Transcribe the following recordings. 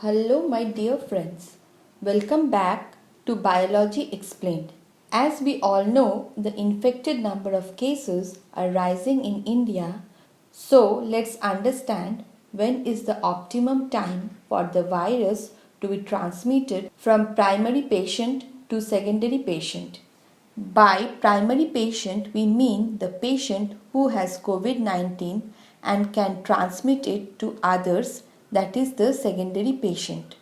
Hello, my dear friends. Welcome back to Biology Explained. As we all know, the infected number of cases are rising in India. So, let's understand when is the optimum time for the virus to be transmitted from primary patient to secondary patient. By primary patient, we mean the patient who has COVID 19 and can transmit it to others, that is, the secondary patient.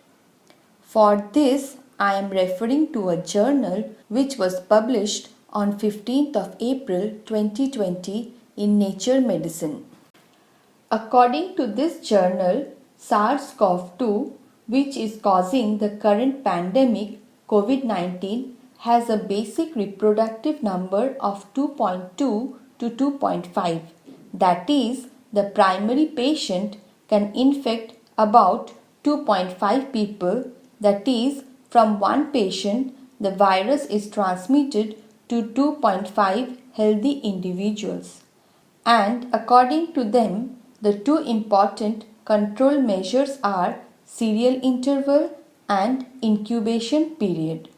For this, I am referring to a journal which was published on 15th of April 2020 in Nature Medicine. According to this journal, SARS-CoV-2, which is causing the current pandemic COVID-19, has a basic reproductive number of 2.2 to 2.5. That is, the primary patient can infect about 2.5 people. That is, from one patient, the virus is transmitted to 2.5 healthy individuals. And according to them, the two important control measures are serial interval and incubation period.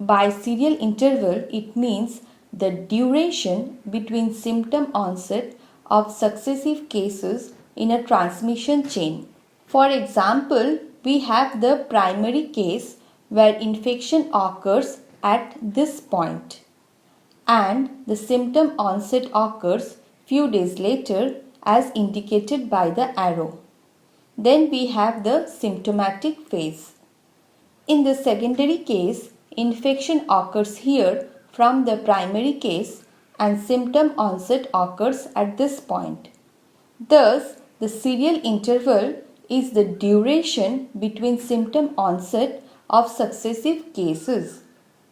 By serial interval, it means the duration between symptom onset of successive cases in a transmission chain. For example, we have the primary case where infection occurs at this point and the symptom onset occurs few days later as indicated by the arrow. Then we have the symptomatic phase. In the secondary case, infection occurs here from the primary case and symptom onset occurs at this point. Thus, the serial interval is the duration between symptom onset of successive cases.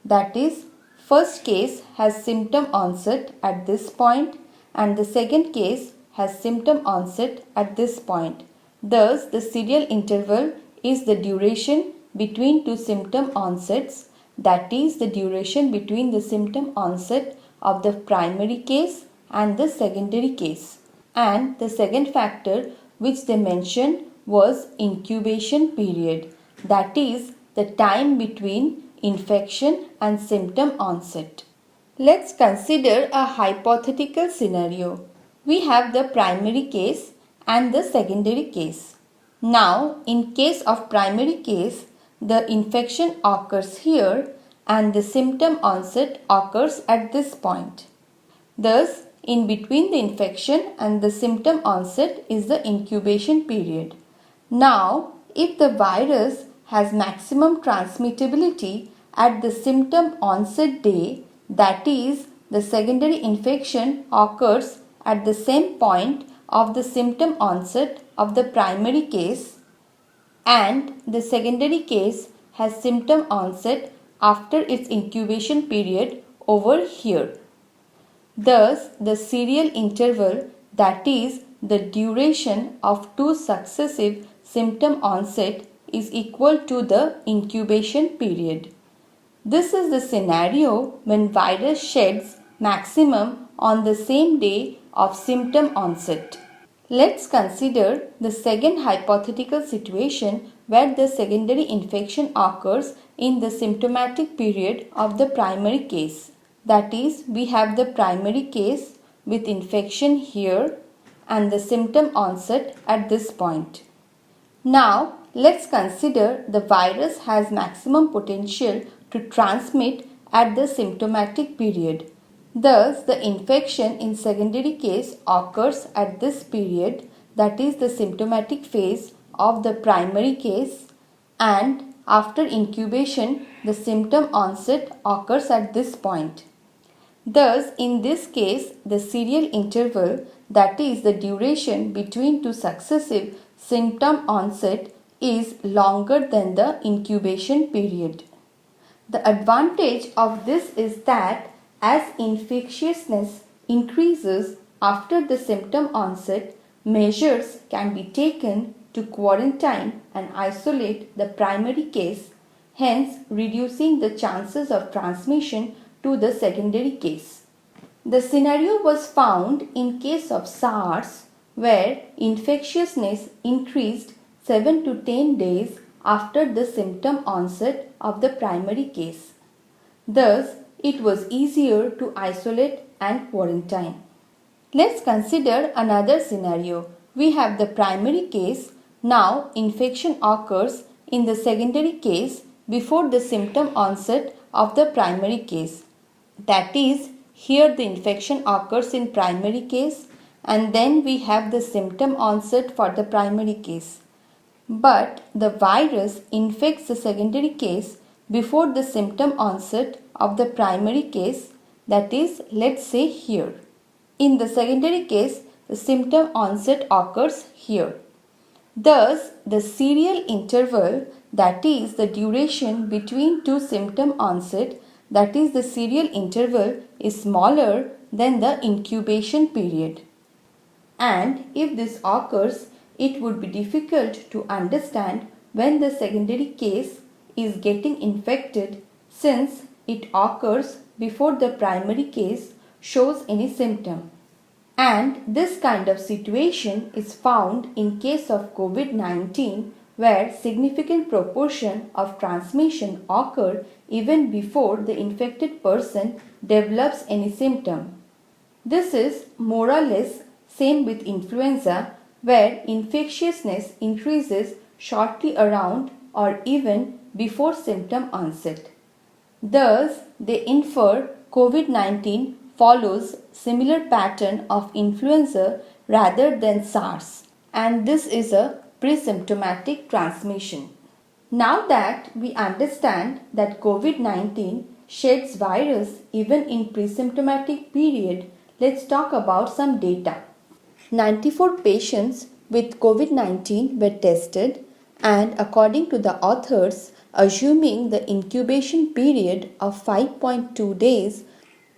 That is, first case has symptom onset at this point and the second case has symptom onset at this point. Thus, the serial interval is the duration between two symptom onsets, that is, the duration between the symptom onset of the primary case and the secondary case. And the second factor which they mentioned was incubation period, that is, the time between infection and symptom onset. Let's consider a hypothetical scenario. We have the primary case and the secondary case. Now, in case of primary case, the infection occurs here and the symptom onset occurs at this point. Thus, in between the infection and the symptom onset is the incubation period. Now, if the virus has maximum transmittability at the symptom onset day, that is, the secondary infection occurs at the same point of the symptom onset of the primary case, and the secondary case has symptom onset after its incubation period over here. Thus, the serial interval, that is, the duration of two successive symptom onset, is equal to the incubation period. This is the scenario when virus sheds maximum on the same day of symptom onset. Let's consider the second hypothetical situation where the secondary infection occurs in the symptomatic period of the primary case. That is, we have the primary case with infection here and the symptom onset at this point. Now, let's consider the virus has maximum potential to transmit at the symptomatic period. Thus, the infection in secondary case occurs at this period, that is the symptomatic phase of the primary case, and after incubation, the symptom onset occurs at this point. Thus, in this case, the serial interval, that is the duration between two successive symptom onset, is longer than the incubation period. The advantage of this is that as infectiousness increases after the symptom onset, measures can be taken to quarantine and isolate the primary case, hence reducing the chances of transmission to the secondary case. The scenario was found in case of SARS where infectiousness increased 7 to 10 days after the symptom onset of the primary case. Thus, it was easier to isolate and quarantine. Let's consider another scenario. We have the primary case. Now, infection occurs in the secondary case before the symptom onset of the primary case. That is, here the infection occurs in primary case and then we have the symptom onset for the primary case. But the virus infects the secondary case before the symptom onset of the primary case, that is, let's say here. In the secondary case, the symptom onset occurs here. Thus, the serial interval, that is the duration between two symptom onset, that is the serial interval, is smaller than the incubation period. And if this occurs, it would be difficult to understand when the secondary case is getting infected since it occurs before the primary case shows any symptom. And this kind of situation is found in case of COVID-19 where significant proportion of transmission occur even before the infected person develops any symptom. This is more or less same with influenza where infectiousness increases shortly around or even before symptom onset. Thus, they infer COVID-19 follows similar pattern of influenza rather than SARS, and this is a pre-symptomatic transmission. Now that we understand that COVID-19 sheds virus even in pre-symptomatic period, let's talk about some data. 94 patients with COVID-19 were tested, and according to the authors, assuming the incubation period of 5.2 days,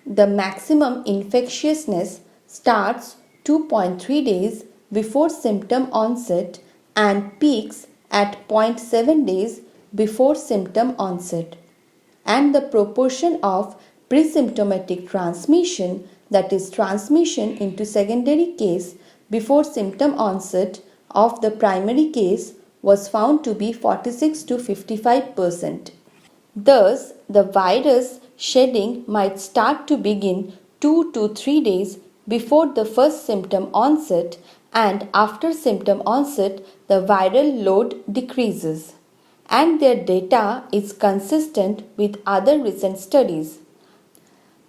the maximum infectiousness starts 2.3 days before symptom onset and peaks at 0.7 days before symptom onset. And the proportion of pre-symptomatic transmission, that is transmission into secondary case before symptom onset of the primary case, was found to be 46 to 55%. Thus, the virus shedding might start to begin 2 to 3 days before the first symptom onset, and after symptom onset, the viral load decreases. And their data is consistent with other recent studies.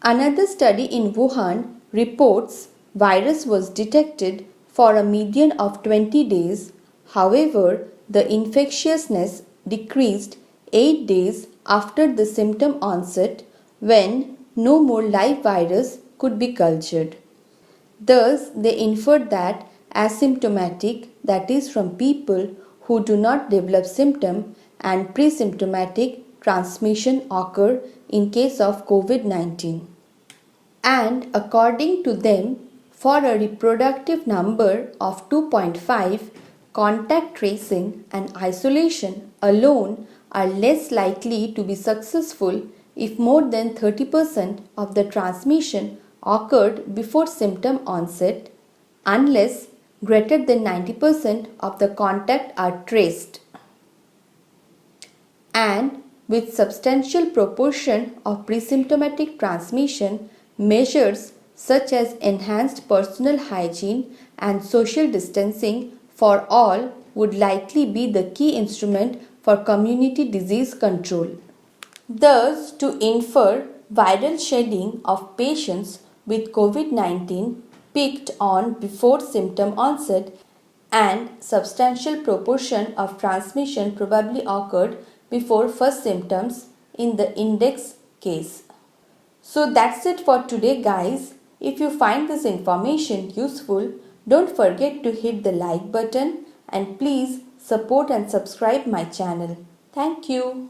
Another study in Wuhan reports virus was detected for a median of 20 days. However, the infectiousness decreased 8 days after the symptom onset when no more live virus could be cultured. Thus, they inferred that asymptomatic, that is from people who do not develop symptom, and pre-symptomatic transmission occur in case of COVID-19. And according to them, for a reproductive number of 2.5, contact tracing and isolation alone are less likely to be successful if more than 30% of the transmission occurred before symptom onset, unless greater than 90% of the contact are traced. And with substantial proportion of pre-symptomatic transmission, measures such as enhanced personal hygiene and social distancing for all would likely be the key instrument for community disease control. Thus, to infer viral shedding of patients with COVID-19 peaked on before symptom onset, and substantial proportion of transmission probably occurred before first symptoms in the index case. So that's it for today, guys. If you find this information useful, don't forget to hit the like button and please support and subscribe my channel. Thank you.